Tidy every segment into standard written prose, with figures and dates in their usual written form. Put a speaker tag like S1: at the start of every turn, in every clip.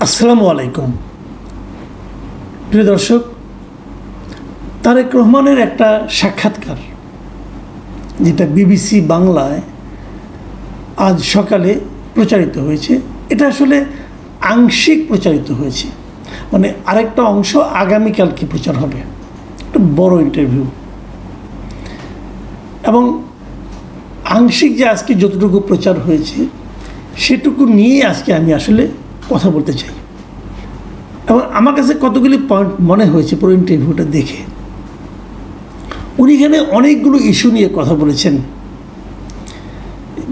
S1: আসসালামু আলাইকুম প্রিয় দর্শক, তারেক রহমানের একটা সাক্ষাৎকার যেটা বিবিসি বাংলায় আজ সকালে প্রচারিত হয়েছে। এটা আসলে আংশিক প্রচারিত হয়েছে, মানে আরেকটা অংশ আগামীকালকে প্রচার হবে। একটা বড় ইন্টারভিউ, এবং আংশিক যে আজকে যতটুকু প্রচার হয়েছে সেটুকু নিয়ে আজকে আমি আসলে কথা বলতে চাই। এবং আমার কাছে কতগুলি পয়েন্ট মনে হয়েছে পুরো ইন্টারভিউটা দেখে। উনি এখানে অনেকগুলো ইস্যু নিয়ে কথা বলেছেন।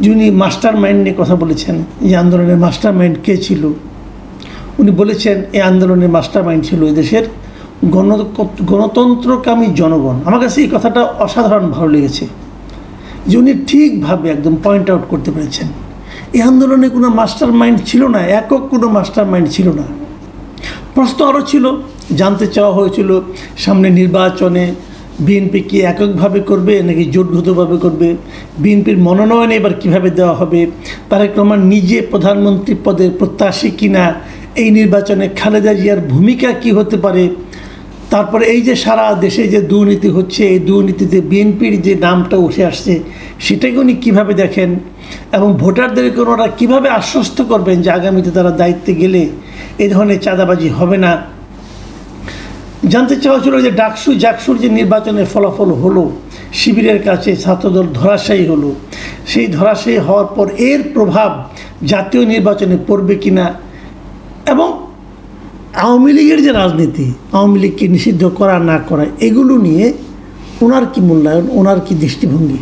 S1: যিনি মাস্টার মাইন্ড নিয়ে কথা বলেছেন, এই আন্দোলনের মাস্টার মাইন্ড কে ছিল। উনি বলেছেন এই আন্দোলনের মাস্টার মাইন্ড ছিল এদেশের গণতন্ত্রকামী জনগণ। আমার কাছে এই কথাটা অসাধারণ ভালো লেগেছে যে উনি ঠিকভাবে একদম পয়েন্ট আউট করতে পেরেছেন এই আন্দোলনে কোনো মাস্টার মাইন্ড ছিল না, একক কোনো মাস্টার মাইন্ড ছিল না। প্রশ্ন আরও ছিল, জানতে চাওয়া হয়েছিল সামনে নির্বাচনে বিএনপি কি এককভাবে করবে নাকি জোটগতভাবে করবে, বিএনপির মনোনয়ন এবার কীভাবে দেওয়া হবে, তারেক রহমান নিজে প্রধানমন্ত্রী পদের প্রত্যাশী কিনা, এই নির্বাচনে খালেদা জিয়ার ভূমিকা কি হতে পারে, তারপরে এই যে সারা দেশে যে দুর্নীতি হচ্ছে এই দুর্নীতিতে বিএনপির যে নামটা উঠে আসছে সেটাকে উনি কীভাবে দেখেন, এবং ভোটারদেরকে ওনারা কীভাবে আশ্বস্ত করবেন যে আগামীতে তারা দায়িত্বে গেলে এই ধরনের চাঁদাবাজি হবে না। জানতে চাওয়া ছিল যে জাকসুর যে নির্বাচনের ফলাফল হলো, শিবিরের কাছে ছাত্রদল ধরাশায়ী হলো, সেই ধরাশায়ী হওয়ার পর এর প্রভাব জাতীয় নির্বাচনে পড়বে কিনা, এবং আওয়ামী লীগের যে রাজনীতি, আওয়ামী লীগকে নিষিদ্ধ করা না করা, এগুলো নিয়ে ওনার কি মূল্যায়ন, ওনার কি দৃষ্টিভঙ্গি,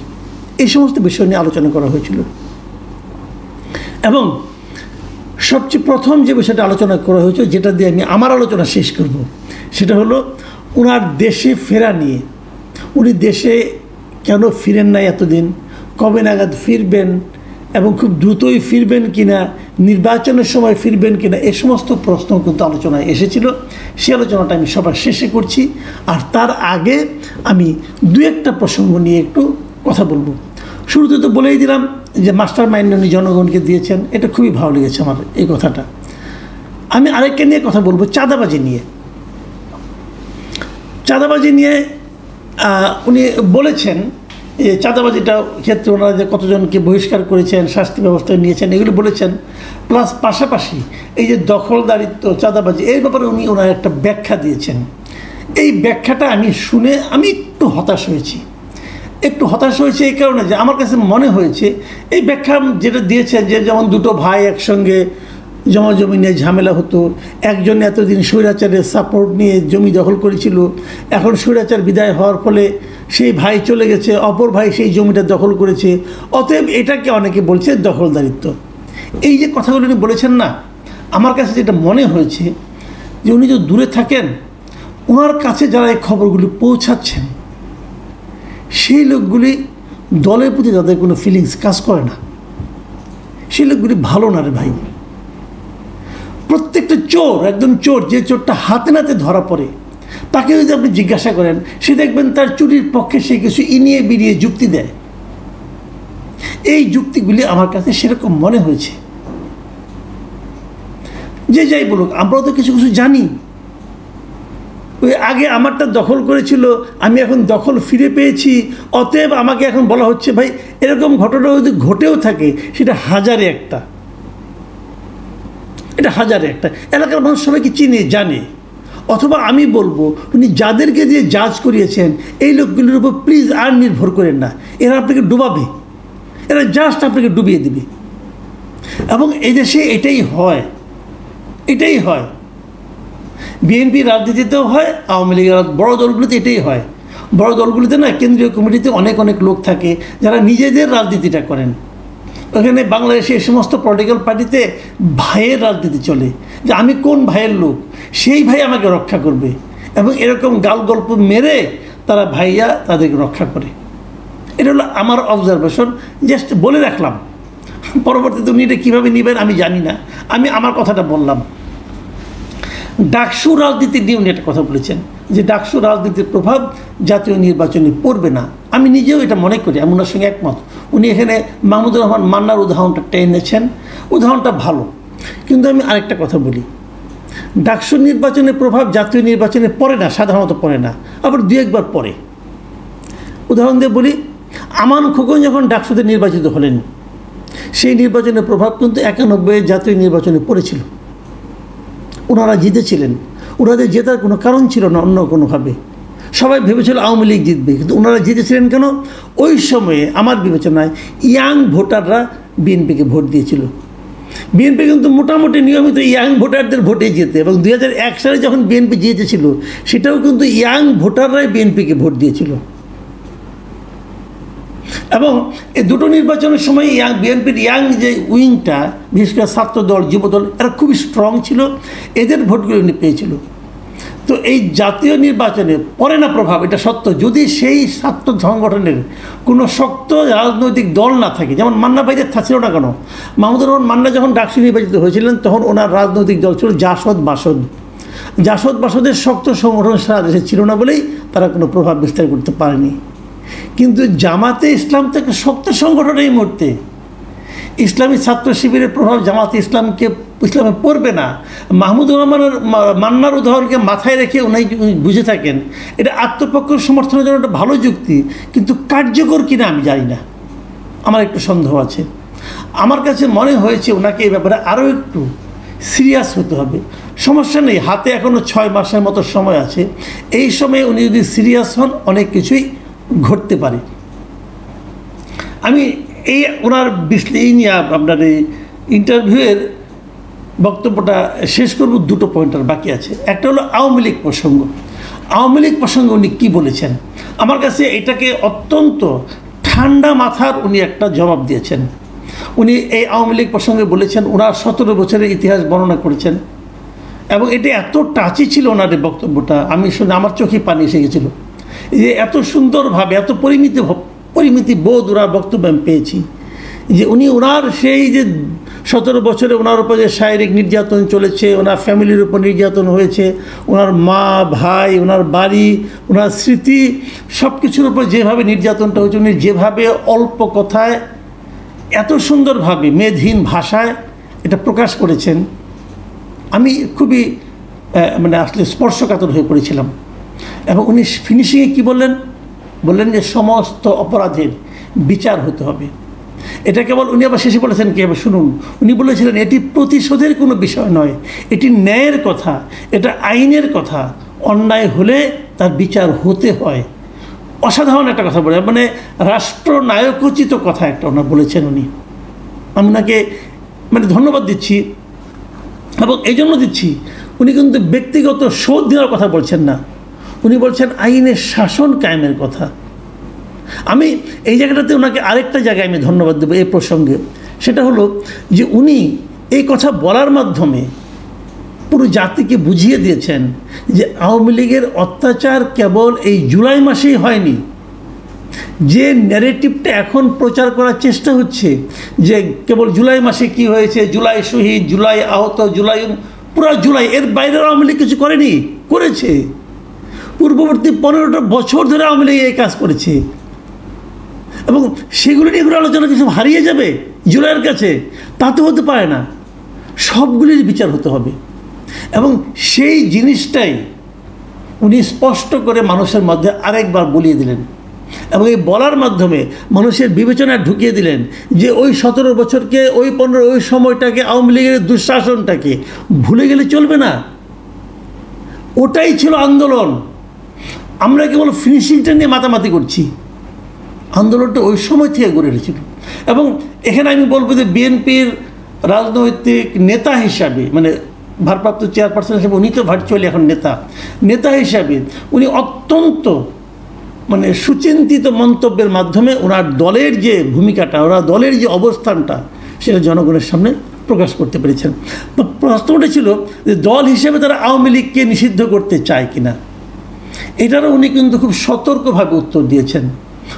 S1: এই সমস্ত বিষয় নিয়ে আলোচনা করা হয়েছিল। এবং সবচেয়ে প্রথম যে বিষয়টা আলোচনা করা হয়েছে, যেটা দিয়ে আমি আমার আলোচনা শেষ করব, সেটা হলো ওনার দেশে ফেরা নিয়ে। উনি দেশে কেন ফিরেন নাই এতদিন, কবে নাগাদ ফিরবেন, এবং খুব দ্রুতই ফিরবেন কিনা, নির্বাচনের সময় ফিরবেন কিনা, এই সমস্ত প্রশ্ন কিন্তু আলোচনায় এসেছিল। সেই আলোচনাটা আমি সবার শেষে করছি। আর তার আগে আমি দু একটা প্রসঙ্গ নিয়ে একটু কথা বলবো। শুরুতে তো বলেই দিলাম যে মাস্টার মাইন্ড উনি জনগণকে দিয়েছেন, এটা খুবই ভালো লেগেছে আমার এই কথাটা। আমি আরেকটা নিয়ে কথা বলবো, চাঁদাবাজি নিয়ে। চাঁদাবাজি নিয়ে উনি বলেছেন যে চাঁদাবাজিটা ক্ষেত্রে ওনারা যে কতজনকে বহিষ্কার করেছেন, শাস্তি ব্যবস্থা নিয়েছেন, এগুলো বলেছেন। প্লাস পাশাপাশি এই যে দখলদারিত্ব, চাঁদাবাজি, এই ব্যাপারে উনি ওনার একটা ব্যাখ্যা দিয়েছেন। এই ব্যাখ্যাটা আমি শুনে আমি একটু হতাশ হয়েছি এই কারণে যে আমার কাছে মনে হয়েছে এই ব্যাখ্যা যেটা দিয়েছেন যে যেমন দুটো ভাই একসঙ্গে জমি নিয়ে ঝামেলা হতো, একজন এতদিন স্বৈরাচারের সাপোর্ট নিয়ে জমি দখল করেছিল, এখন স্বৈরাচার বিদায় হওয়ার ফলে সেই ভাই চলে গেছে, অপর ভাই সেই জমিটা দখল করেছে, অতএব এটাকে অনেকে বলছে দখলদারিত্ব। এই যে কথাগুলো উনি বলেছেন না, আমার কাছে যেটা মনে হয়েছে যে উনি যদি দূরে থাকেন, ওনার কাছে যারা এই খবরগুলি পৌঁছাচ্ছেন সেই লোকগুলি দলের প্রতি তাদের কোনো ফিলিংস কাজ করে না, সেই লোকগুলি ভালো না রে ভাই। প্রত্যেকটা চোর, একদম চোর, যে চোরটা হাতে নাতে ধরা পড়ে তাকে যদি আপনি জিজ্ঞাসা করেন, সে দেখবেন তার চুরির পক্ষে সে কিছু ইনিয়ে বিড়িয়ে যুক্তি দেয়। এই যুক্তিগুলি আমার কাছে সেরকম মনে হয়েছে। যে যাই বলুক, আমরাও তো কিছু কিছু জানি। ওই আগে আমারটা দখল করেছিল, আমি এখন দখল ফিরে পেয়েছি, অতএব আমাকে এখন বলা হচ্ছে ভাই। এরকম ঘটনা যদি ঘটেও থাকে সেটা হাজারে একটা, এটা হাজারে একটা। এলাকার মানুষ সবাইকে চিনে জানে। অথবা আমি বলবো, উনি যাদেরকে দিয়ে জাজ করিয়েছেন এই লোকগুলির উপর প্লিজ আর নির্ভর করেন না, এরা আপনাকে ডুবাবে, এরা জাস্ট আপনাকে ডুবিয়ে দেবে। এবং এই দেশে এটাই হয়। বিএনপি রাজনীতিতেও হয়, আওয়ামী লীগের বড় দলগুলিতে এটাই হয়। বড় দলগুলিতে না, কেন্দ্রীয় কমিটিতে অনেক লোক থাকে যারা নিজেদের রাজনীতিটা করেন। ওখানে বাংলাদেশে এই সমস্ত পলিটিক্যাল পার্টিতে ভাইয়ের রাজনীতি চলে, যে আমি কোন ভাইয়ের লোক, সেই ভাই আমাকে রক্ষা করবে, এবং এরকম গাল গল্প মেরে তারা ভাইয়া তাদেরকে রক্ষা করে। এটা হলো আমার অবজারভেশন, জাস্ট বলে রাখলাম। পরবর্তীতে উনি এটা কীভাবে নেবেন আমি জানি না, আমি আমার কথাটা বললাম। ডাকসু রাজনীতি নিয়ে উনি একটা কথা বলেছেন যে ডাকসু রাজনীতির প্রভাব জাতীয় নির্বাচনে পড়বে না। আমি নিজেও এটা মনে করি, আমি ওনার সঙ্গে একমত। উনি এখানে মাহমুদুর রহমান মান্নার উদাহরণটা টেনেছেন, উদাহরণটা ভালো। কিন্তু আমি আরেকটা কথা বলি, ডাকসু নির্বাচনের প্রভাব জাতীয় নির্বাচনে পড়ে না, সাধারণত পড়ে না, আবার দু একবার পড়ে। উদাহরণ দিয়ে বলি, আমান খোকন যখন ডাকসুতে নির্বাচিত হলেন, সেই নির্বাচনের প্রভাব কিন্তু 91 জাতীয় নির্বাচনে পড়েছিল। ওনারা জিতেছিলেন, ওনাদের জেতার কোনো কারণ ছিল না অন্য কোনোভাবে। সবাই ভেবেছিল আওয়ামী লীগ জিতবে, কিন্তু ওনারা জিতেছিলেন কেন? ওই সময়ে আমার বিবেচনায় ইয়াং ভোটাররা বিএনপিকে ভোট দিয়েছিল। বিএনপি কিন্তু মোটামুটি নিয়মিত ইয়াং ভোটারদের ভোটে যেতে, এবং 2001 সালে যখন বিএনপি জিতেছিল সেটাও কিন্তু ইয়াং ভোটাররাই বিএনপিকে ভোট দিয়েছিল। এবং এই দুটো নির্বাচনের সময় বিএনপির ইয়াং যে উইংটা, বিশেষ করে ছাত্রদল, যুবদল, এরা খুবই স্ট্রং ছিল, এদের ভোটগুলো উনি পেয়েছিল। তো এই জাতীয় নির্বাচনে পড়ে না প্রভাব, এটা সত্য, যদি সেই ছাত্র সংগঠনের কোনো শক্ত রাজনৈতিক দল না থাকে। যেমন মান্না ভাইদের ছিল না কেন, মাহমুদুর রহমান মান্না যখন ডাকসু নির্বাচিত হয়েছিলেন তখন ওনার রাজনৈতিক দল ছিল জাসদ বাসদ। জাসদ বাসদের শক্ত সংগঠন সারা দেশে ছিল না বলেই তারা কোনো প্রভাব বিস্তার করতে পারেনি। কিন্তু জামাতে ইসলাম থেকে শক্ত সংগঠন এই মুহূর্তে, ইসলামী ছাত্র শিবিরের প্রভাব জামাতে ইসলামে পড়বে না। মাহমুদুর রহমানের মান্নার উদাহরণকে মাথায় রেখে উনি বুঝে থাকেন এটা আত্মপক্ষ সমর্থনের জন্য একটা ভালো যুক্তি, কিন্তু কার্যকর কিনা আমি জানি না, আমার একটু সন্দেহ আছে। আমার কাছে মনে হয়েছে ওনাকে এই ব্যাপারে আরও একটু সিরিয়াস হতে হবে। সমস্যা নেই, হাতে এখনও 6 মাসের মতো সময় আছে। এই সময়ে উনি যদি সিরিয়াস হন অনেক কিছুই ঘটতে পারে। আমি এই ওনার নিয়ে আপনার এই ইন্টারভিউয়ের বক্তব্যটা শেষ করব, দুটো পয়েন্টার বাকি আছে। একটা হলো আওয়ামী লীগ প্রসঙ্গ। আওয়ামী লীগ প্রসঙ্গে উনি কী বলেছেন, আমার কাছে এটাকে অত্যন্ত ঠান্ডা মাথার উনি একটা জবাব দিয়েছেন। উনি এই আওয়ামী লীগ প্রসঙ্গে বলেছেন, ওনার 17 বছরের ইতিহাস বর্ণনা করেছেন, এবং এটা এত টাচি ছিল ওনার বক্তব্যটা, আমি শুনে আমার চোখে পানি এসে গেছিলো যে এত সুন্দরভাবে, এত পরিমিতি বোধ ওনার বক্তব্য আমি পেয়েছি। যে উনি ওনার সেই যে 17 বছরে ওনার উপর যে শারীরিক নির্যাতন চলেছে, ওনার ফ্যামিলির উপর নির্যাতন হয়েছে, ওনার মা ভাই, ওনার বাড়ি, ওনার স্মৃতি, সব কিছুর উপর যেভাবে নির্যাতনটা হয়েছে, উনি যেভাবে অল্প কথায় এত সুন্দরভাবে মেদহীন ভাষায় এটা প্রকাশ করেছেন, আমি খুবই আসলে স্পর্শকাতর হয়ে পড়েছিলাম। এবং উনি ফিনিশিংয়ে কী বললেন যে সমস্ত অপরাধের বিচার হতে হবে। এটা কেবল উনি আবার শেষে বলেছেন কি, শুনুন, উনি বলেছিলেন এটি প্রতিশোধের কোনো বিষয় নয়, এটি ন্যায়ের কথা, এটা আইনের কথা, অন্যায় হলে তার বিচার হতে হয়। অসাধারণ একটা কথা বলে, রাষ্ট্রনায়কোচিত কথা একটা ওনার বলেছেন উনি। আমি ওনাকে ধন্যবাদ দিচ্ছি, এবং এই জন্য দিচ্ছি উনি কিন্তু ব্যক্তিগত শোধ দেওয়ার কথা বলছেন না, উনি বলছেন আইনের শাসন কায়েমের কথা। আমি এই জায়গাটাতে ওনাকে আরেকটা জায়গায় আমি ধন্যবাদ দেবো এই প্রসঙ্গে, সেটা হলো যে উনি এই কথা বলার মাধ্যমে পুরো জাতিকে বুঝিয়ে দিয়েছেন যে আওয়ামী লীগের অত্যাচার কেবল এই জুলাই মাসেই হয়নি। যে ন্যারেটিভটা এখন প্রচার করার চেষ্টা হচ্ছে যে কেবল জুলাই মাসে কি হয়েছে, জুলাই শহীদ, জুলাই আহত, পুরো জুলাই, এর বাইরে আওয়ামী লীগ কিছু করেছে। পূর্ববর্তী 15টা বছর ধরে আওয়ামী লীগ এই কাজ করেছে, এবং সেগুলো নিয়ে কোনো আলোচনা কিছু হারিয়ে যাবে জুলাইয়ের কাছে, তা তো হতে পারে না। সবগুলির বিচার হতে হবে, এবং সেই জিনিসটাই উনি স্পষ্ট করে মানুষের মধ্যে আরেকবার বলিয়ে দিলেন, এবং এই বলার মাধ্যমে মানুষের বিবেচনায় ঢুকিয়ে দিলেন যে ওই 17 বছরকে, ওই 15, ওই সময়টাকে, আওয়ামী লীগের দুঃশাসনটাকে ভুলে গেলে চলবে না। ওটাই ছিল আন্দোলন। আমরা কেবল ফিনিশিংটা নিয়ে মাতামাতি করছি, আন্দোলনটা ওই সময় থেকে গড়ে উঠেছিল। এবং এখানে আমি বলবো যে বিএনপির রাজনৈতিক নেতা হিসাবে, ভারপ্রাপ্ত চেয়ারপারসন হিসেবে, উনি তো ভার্চুয়ালি এখন নেতা হিসাবে উনি অত্যন্ত সুচিন্তিত মন্তব্যের মাধ্যমে ওনার দলের যে ভূমিকাটা, ওনার দলের যে অবস্থানটা, সেটা জনগণের সামনে প্রকাশ করতে পেরেছেন। তো প্রশ্নটা ছিল যে দল হিসেবে তারা আওয়ামী লীগকে নিষিদ্ধ করতে চায় কিনা, এটারও উনি কিন্তু খুব সতর্কভাবে উত্তর দিয়েছেন।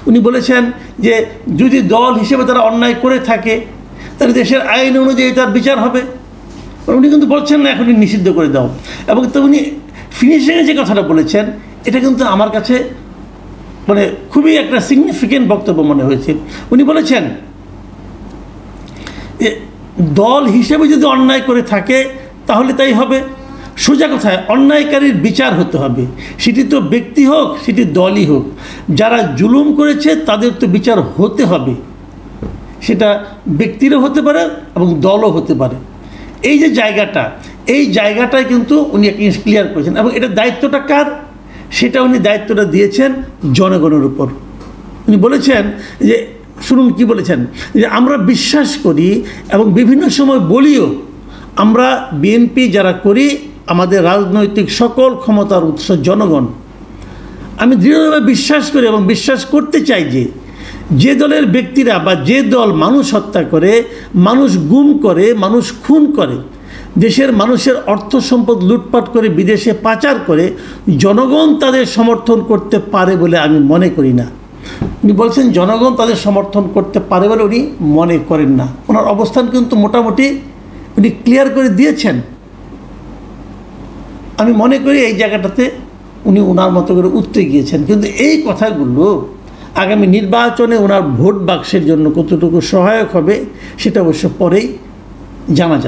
S1: উনি বলেছেন যে যদি দল হিসেবে তারা অন্যায় করে থাকে তাহলে দেশের আইন অনুযায়ী তার বিচার হবে। উনি কিন্তু বলছেন না এখনই নিষিদ্ধ করে দাও। এবং তো উনি ফিনিশিংয়ে যে কথাটা বলেছেন, এটা কিন্তু আমার কাছে খুবই একটা সিগনিফিকেন্ট বক্তব্য মনে হয়েছে। উনি বলেছেন যে দল হিসেবে যদি অন্যায় করে থাকে তাহলে তাই হবে, সোজা কথায় অন্যায়কারীর বিচার হতে হবে, সেটি তো ব্যক্তি হোক সেটি দলই হোক। যারা জুলুম করেছে তাদের তো বিচার হতে হবে, সেটা ব্যক্তিরও হতে পারে এবং দলও হতে পারে। এই যে জায়গাটা, এই জায়গাটায় কিন্তু উনি একটা জিনিস ক্লিয়ার করেছেন এবং এটা দায়িত্বটা কার, সেটা উনি দায়িত্বটা দিয়েছেন জনগণের উপর। উনি বলেছেন যে, শুনুন কি বলেছেন, যে আমরা বিশ্বাস করি এবং বিভিন্ন সময় বলিও, আমরা বিএনপি যারা করি আমাদের রাজনৈতিক সকল ক্ষমতার উৎস জনগণ। আমি দৃঢ়ভাবে বিশ্বাস করি এবং বিশ্বাস করতে চাই যে দলের ব্যক্তিরা বা যে দল মানুষ হত্যা করে, মানুষ গুম করে, মানুষ খুন করে, দেশের মানুষের অর্থ সম্পদ লুটপাট করে বিদেশে পাচার করে, জনগণ তাদের সমর্থন করতে পারে বলে আমি মনে করি না। উনি বলছেন জনগণ তাদের সমর্থন করতে পারে বলে উনি মনে করেন না। ওনার অবস্থান কিন্তু মোটামুটি উনি ক্লিয়ার করে দিয়েছেন। আমি মনে করি এই জায়গাটাতে উনি ওনার মতো করে উঠতে গিয়েছেন, কিন্তু এই কথাগুলো আগামী নির্বাচনে ওনার ভোট বাক্সের জন্য কতটুকু সহায়ক হবে সেটা অবশ্য পরেই জানা যাবে।